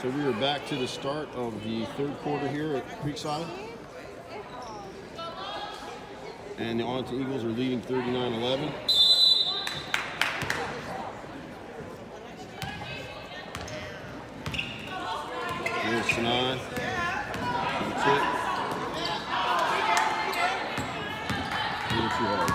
So we are back to the start of the third quarter here at Creekside. And the Arlington Eagles are leading 39-11. Here's Sinai. That's it. A little too hard.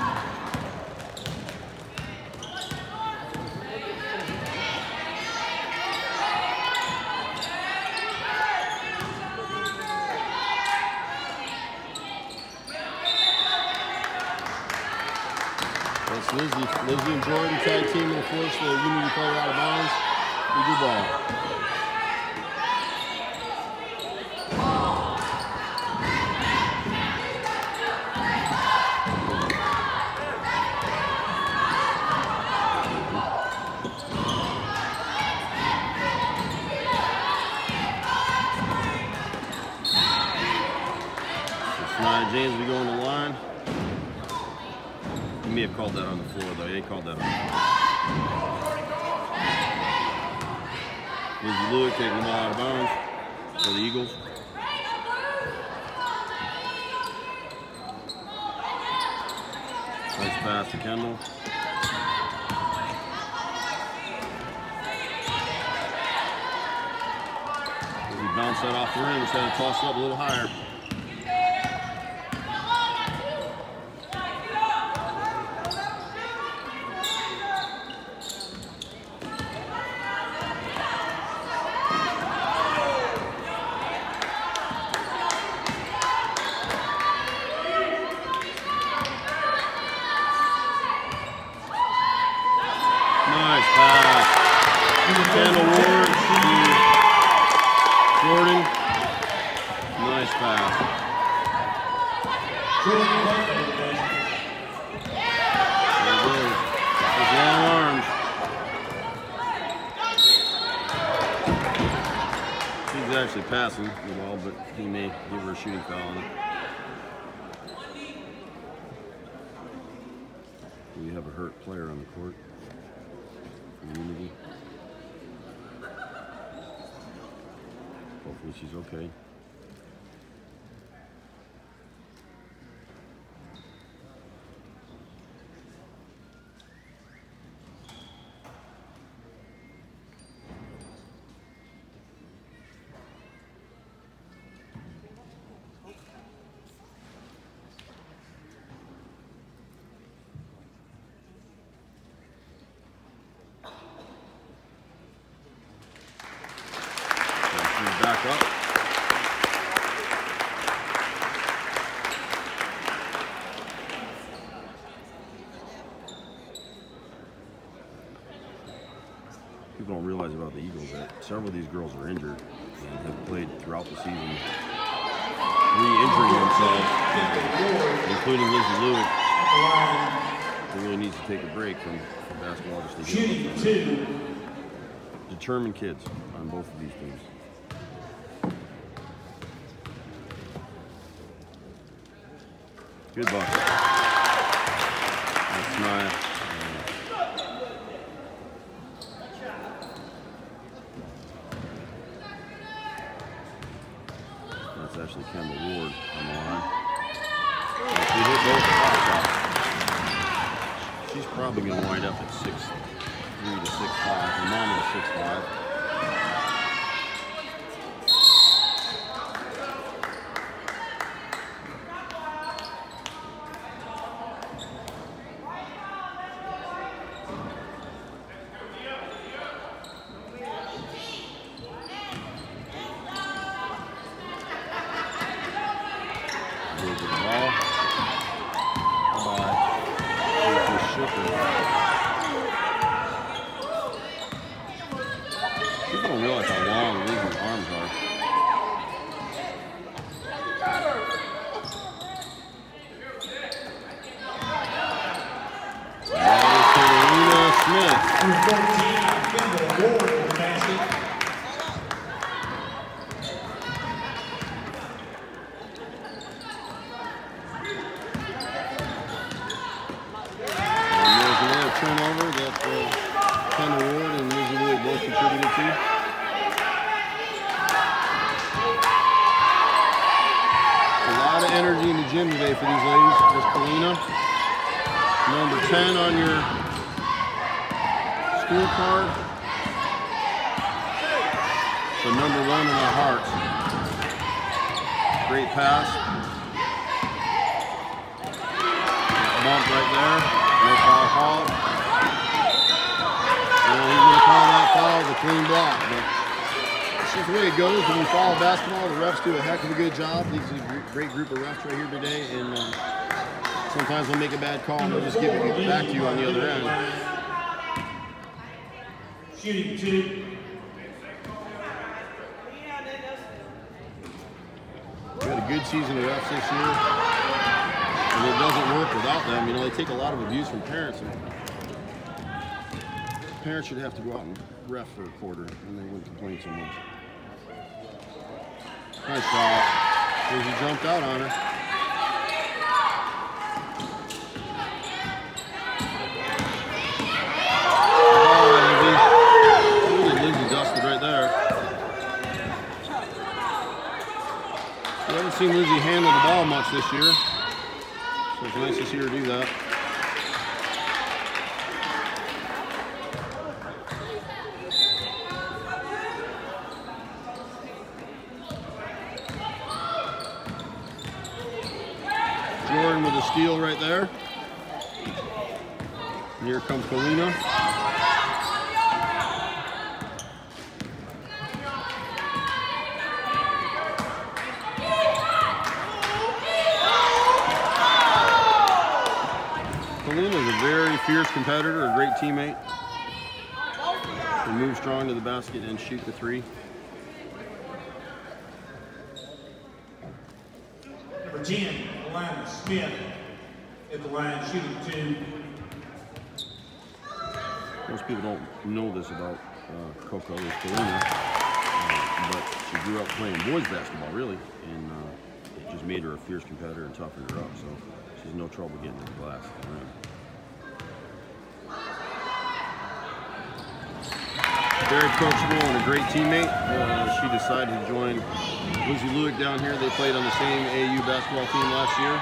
Lizzie and Jordan tag team in the force the Unity player out of bounds. Eagle ball. Sinai James will go on the line. He may have called that on the floor, though. He called that on the floor. Lizzie Lewis taking the ball out of bounds for the Eagles. Nice pass to Kendall. Lizzie bounced that off the rim, instead of toss it up a little higher. Nice pass. Kendall Ward to Jordan. Nice pass. There it is. With long arms. She's actually passing the ball, but he may give her a shooting foul on it. We have a hurt player on the court. Unity. Hopefully she's okay. Back up. People don't realize about the Eagles that several of these girls are injured and have played throughout the season, re-injuring themselves, including Lizzie Lewis, who really needs to take a break from basketball just to get determined kids on both of these teams. Good ball. That's Maya. That's actually Kendall Ward on the line. She hit both shots. She's probably going to wind up at 6'3" to 6'5". Her mom is 6'5". With the ball. Bye-bye. People don't realize how long Lizzie's arms are. Smith. Number 14, Kendall Ward for the basket. Turnover that Kendall Ward and Lizzie Lewis both contributed to. energy in the gym today for these ladies. There's Kalina, number 10 on your scorecard, the number 1 in our hearts. Great pass. Bump right there. No foul called. And he's going to call that foul the clean block. But that's just the way it goes when we follow basketball. The refs do a heck of a good job. These are a great group of refs right here today. And sometimes they'll make a bad call and they'll just give it back to you on the other end. Shooting 2. We had a good season of refs this year, and it doesn't work without them. You know, they take a lot of abuse from parents, and parents should have to go out and ref for a quarter, and they wouldn't complain so much. Nice shot. He jumped out on her. I haven't seen Lizzie handle the ball much this year, so it's nice to see her do that. Jordan with a steal right there. And here comes Kalina. Kalina is a very fierce competitor, a great teammate. Can move strong to the basket and shoot the 3. Number 10, Alana Smith at the line, shooting 2. Most people don't know this about Coco, is Kalina, but she grew up playing boys basketball, really, and it just made her a fierce competitor and toughened her up, so she's no trouble getting in the glass. Very coachable and a great teammate. She decided to join Lizzie Lewick down here. They played on the same AAU basketball team last year.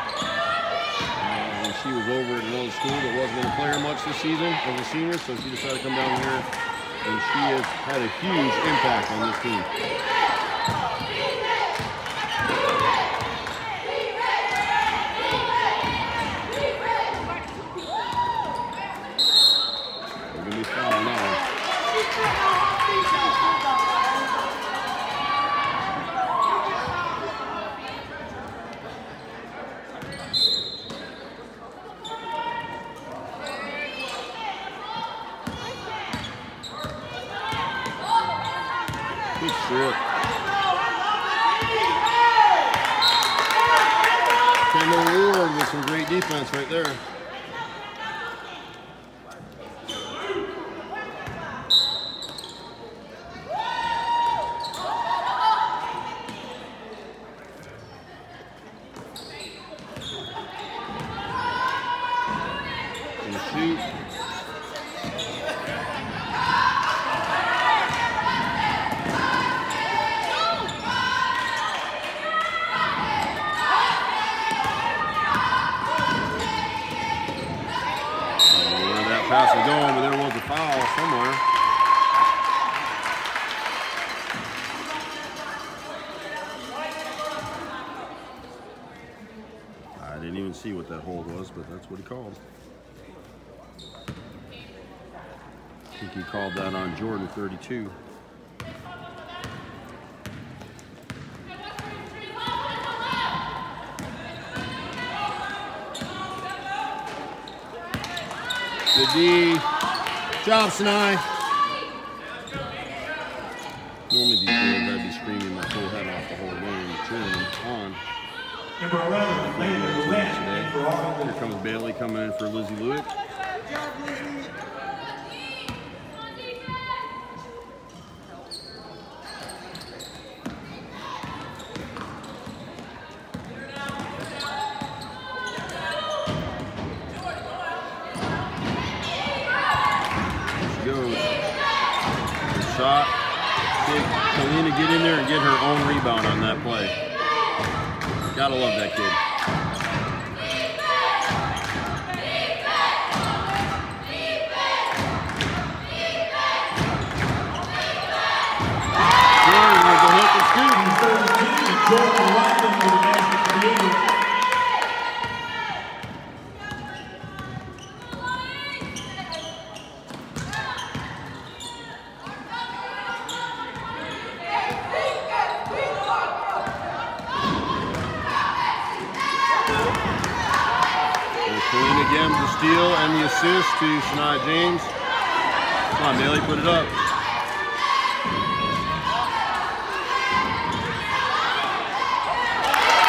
And she was over at another school that wasn't going to play her much this season as a senior, so she decided to come down here, and she has had a huge impact on this team. They're going to be fouling now. Good strip. Kendall Ward with some great defense right there. And shoot. Pass is going, but there was a foul somewhere. I didn't even see what that hold was, but that's what he called. I think he called that on Jordan 32. Good D. Job, Sinai. Normally these girls, I'd be screaming my whole head off the whole game, cheering them on. Number 11, today. Here comes Bailey coming in for Lizzie Lewick. Goes. Good shot. Big Kalina get in there and get her own rebound on that play. Gotta love that kid. Again, the steal and the assist to Shania James. Come on, Bailey, put it up.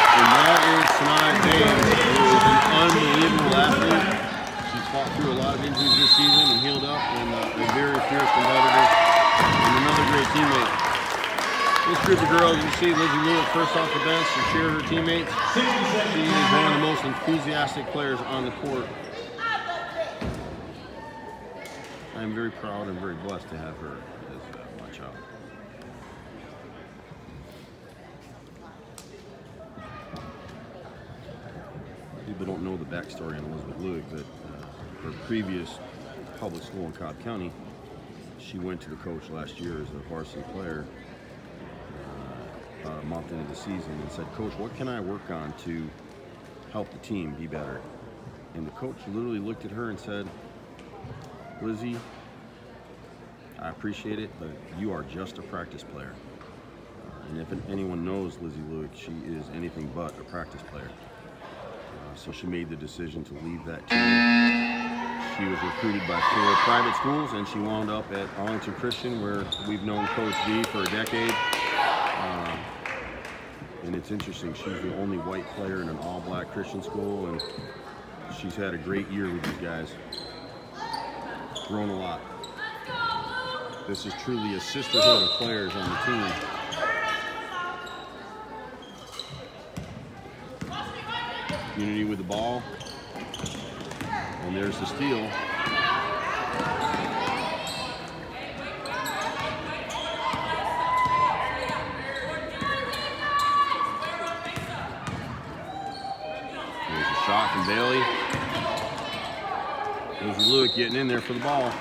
And that is Shania James, who is an unbelievable athlete. She's fought through a lot of injuries this season and healed up, and a very fierce competitor and another great teammate. This group of girls, you see Lizzie Lewis first off the bench to cheer her teammates. She is one of the most enthusiastic players on the court. I am very proud and very blessed to have her as my child. People don't know the backstory on Elizabeth Lewis, but her previous public school in Cobb County, she went to the coach last year as a varsity player. About a month into the season and said, "Coach, what can I work on to help the team be better?" And the coach literally looked at her and said, "Lizzie, I appreciate it, but you are just a practice player." And if anyone knows Lizzie Lewis, she is anything but a practice player. So she made the decision to leave that team. She was recruited by 4 private schools, and she wound up at Arlington Christian, where we've known Coach V for a decade. And it's interesting, she's the only white player in an all-black Christian school, and she's had a great year with these guys. Grown a lot. This is truly a sisterhood of players on the team. Unity with the ball. And there's the steal. Shot from Bailey. There's Lewis getting in there for the ball.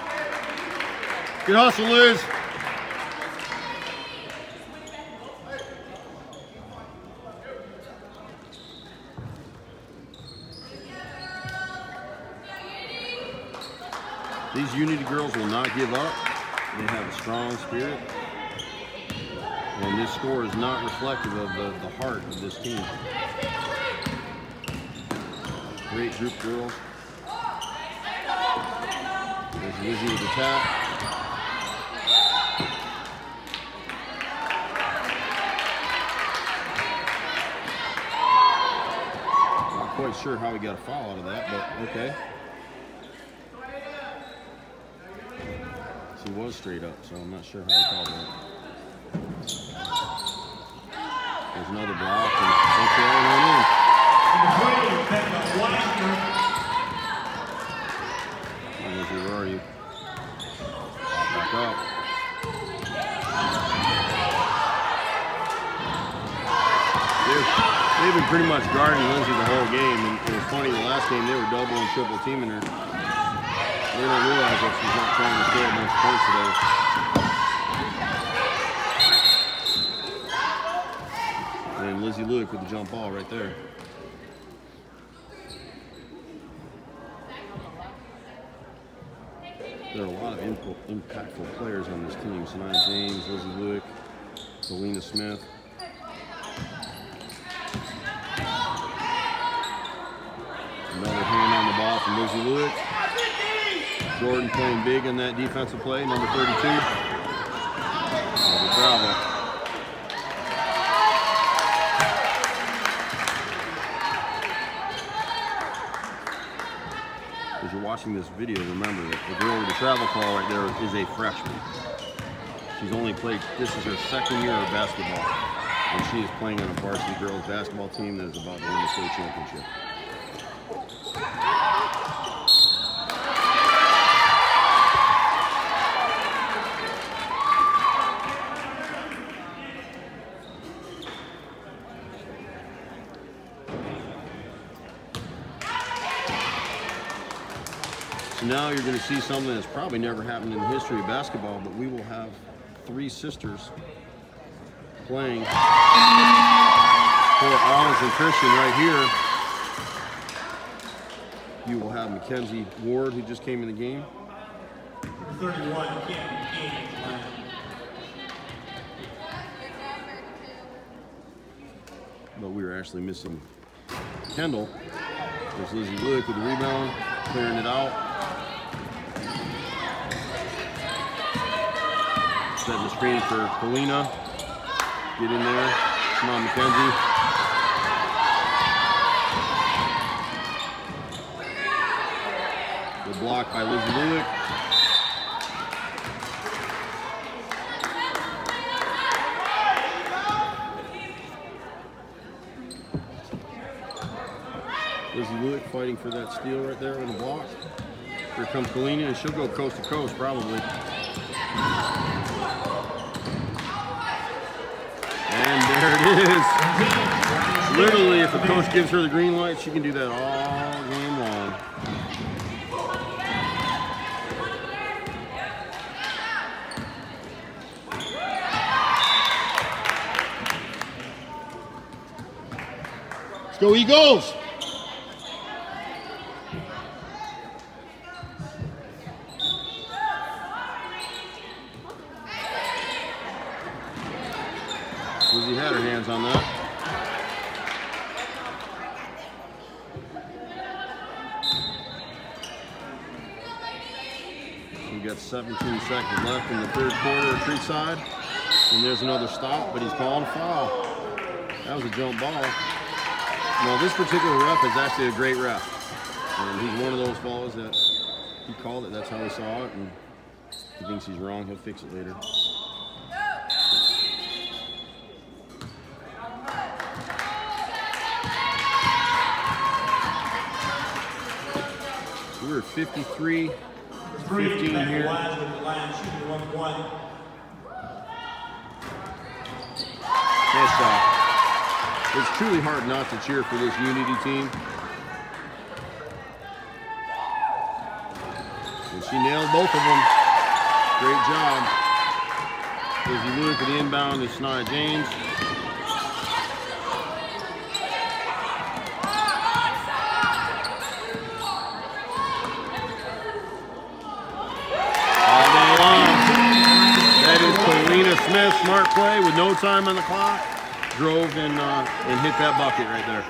Good hustle, Liz. These Unity girls will not give up. They have a strong spirit. And this score is not reflective of the heart of this team. Great group girls. There's Lizzie with the tap. Not quite sure how we got a foul out of that, but okay. She was straight up, so I'm not sure how he called that. There's another block, and okay, went in. Where are you? Back up. They've been pretty much guarding Lindsay the whole game, and it was funny, the last game they were double and triple teaming her. They don't realize that she's not trying to score a bunch of points today. And Lizzie Lewis with the jump ball right there. There are a lot of impactful players on this team. Shania James, Lizzie Lewis, Selena Smith. Another hand on the ball from Lizzie Lewis. Jordan playing big in that defensive play, number 32. Another travel. As you're watching this video, remember that the girl with the travel call right there is a freshman. She's only played, this is her second year of basketball, and she is playing on a varsity girls basketball team that is about to win the state championship. So now you're going to see something that's probably never happened in the history of basketball, but we will have 3 sisters playing for Arlington Christian right here. You will have Mackenzie Ward, who just came in the game. 31, King. But we were actually missing Kendall. There's Lizzie Luke with the rebound, clearing it out. Setting the screen for Polina. Get in there. Come on, Mackenzie. The block by Lizzie Luke. Lizzie Lewick fighting for that steal right there on the block. Here comes Polina, and she'll go coast to coast probably. And there it is. Literally, if a coach gives her the green light, she can do that all game long. Let's go Eagles! Lizzie had her hands on that. We've got 17 seconds left in the third quarter at Creekside. And there's another stop, but he's calling a foul. That was a jump ball. Now this particular ref is actually a great ref. And he's one of those fellows that he called it, that's how he saw it. And if he thinks he's wrong, he'll fix it later. We're at 53-15 here. Nice shot. It's truly hard not to cheer for this Unity team. And she nailed both of them. Great job. Lizzie Luke for the inbound to Shania James. Smith, smart play with no time on the clock, drove and hit that bucket right there.